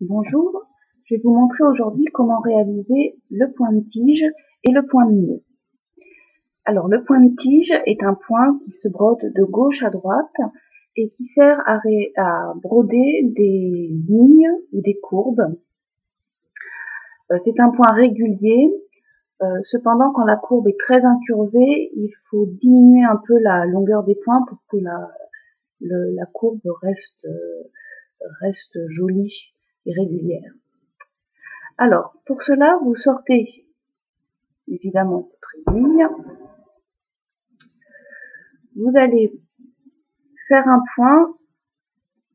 Bonjour, je vais vous montrer aujourd'hui comment réaliser le point de tige et le point de nœud. Alors le point de tige est un point qui se brode de gauche à droite et qui sert à broder des lignes ou des courbes. C'est un point régulier, cependant quand la courbe est très incurvée, il faut diminuer un peu la longueur des points pour que la courbe reste jolie et régulière. Alors, pour cela, vous sortez évidemment votre aiguille. Vous allez faire un point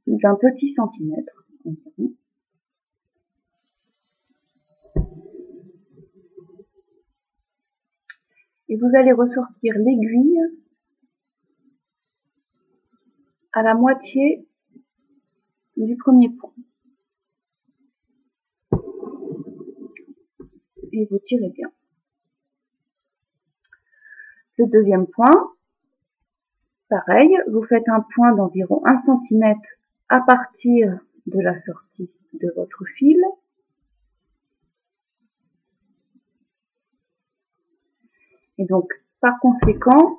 d'un petit centimètre. Et vous allez ressortir l'aiguille à la moitié du premier point. Et vous tirez bien. Le deuxième point, pareil, vous faites un point d'environ 1 cm à partir de la sortie de votre fil. Et donc, par conséquent,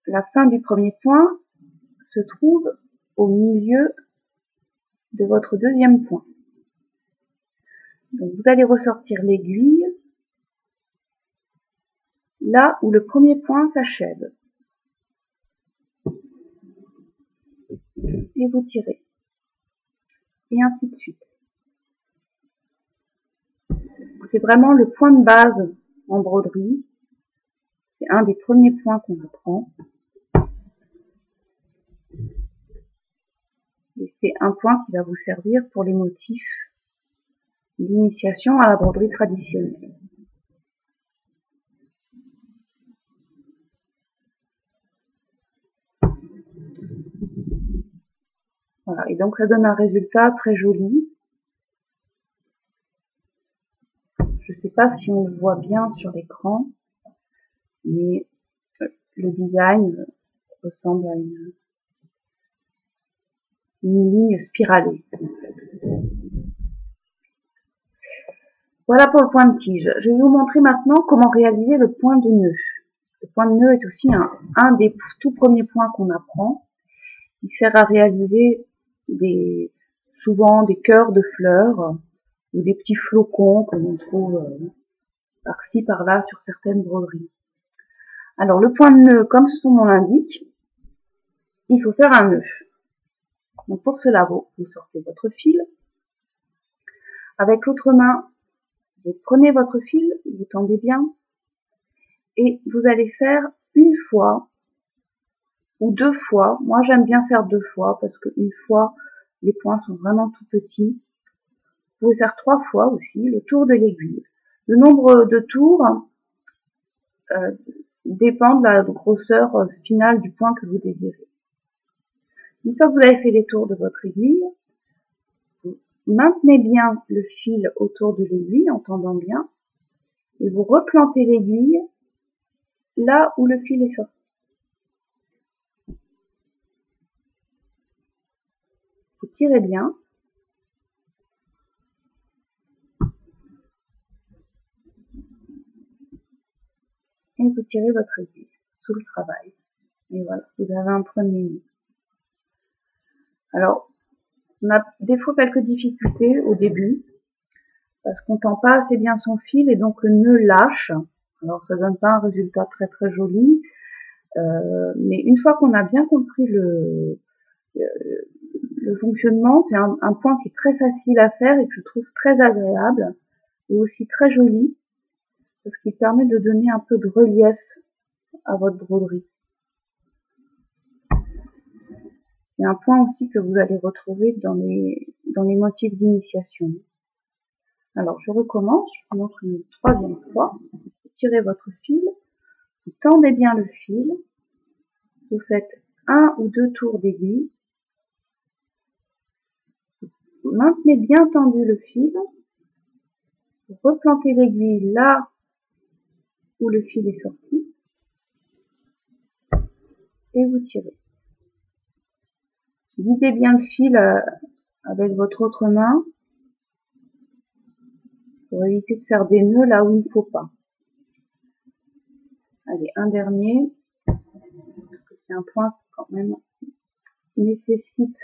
la fin du premier point se trouve au milieu de votre deuxième point. Donc, vous allez ressortir l'aiguille là où le premier point s'achève. Et vous tirez. Et ainsi de suite. C'est vraiment le point de base en broderie. C'est un des premiers points qu'on apprend. Et c'est un point qui va vous servir pour les motifs d'initiation à la broderie traditionnelle. Voilà, et donc ça donne un résultat très joli. Je ne sais pas si on le voit bien sur l'écran, mais le design ressemble à une ligne spiralée. Voilà pour le point de tige. Je vais vous montrer maintenant comment réaliser le point de nœud. Le point de nœud est aussi un des tout premiers points qu'on apprend. Il sert à réaliser souvent des cœurs de fleurs ou des petits flocons que l'on trouve par-ci par-là sur certaines broderies. Alors le point de nœud, comme son nom l'indique, il faut faire un nœud. Donc pour cela, vous sortez votre fil. Avec l'autre main, vous prenez votre fil, vous tendez bien, et vous allez faire une fois ou 2 fois. Moi j'aime bien faire 2 fois parce qu'une fois les points sont vraiment tout petits. Vous pouvez faire 3 fois aussi le tour de l'aiguille. Le nombre de tours dépend de la grosseur finale du point que vous désirez. Une fois que vous avez fait les tours de votre aiguille, vous maintenez bien le fil autour de l'aiguille en tendant bien et vous replantez l'aiguille là où le fil est sorti. Vous tirez bien. Et vous tirez votre aiguille sous le travail. Et voilà, vous avez un premier nœud. Alors, on a des fois quelques difficultés au début, parce qu'on tend pas assez bien son fil et donc le nœud lâche. Alors ça donne pas un résultat très très joli, mais une fois qu'on a bien compris le fonctionnement, c'est un point qui est très facile à faire et que je trouve très agréable et aussi très joli, parce qu'il permet de donner un peu de relief à votre broderie. C'est un point aussi que vous allez retrouver dans les motifs d'initiation. Alors je recommence, je vous montre une troisième fois. Vous tirez votre fil, vous tendez bien le fil, vous faites 1 ou 2 tours d'aiguille, vous maintenez bien tendu le fil, vous replantez l'aiguille là où le fil est sorti, et vous tirez. Guidez bien le fil avec votre autre main pour éviter de faire des nœuds là où il ne faut pas. Allez, un dernier, parce que c'est un point quand même qui nécessite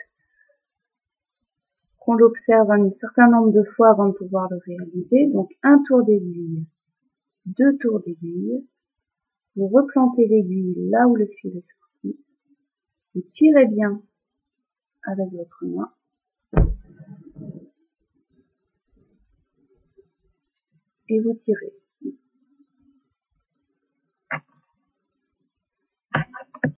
qu'on l'observe un certain nombre de fois avant de pouvoir le réaliser. Donc un tour d'aiguille, 2 tours d'aiguille, vous replantez l'aiguille là où le fil est sorti, vous tirez bien avec votre main, et vous tirez.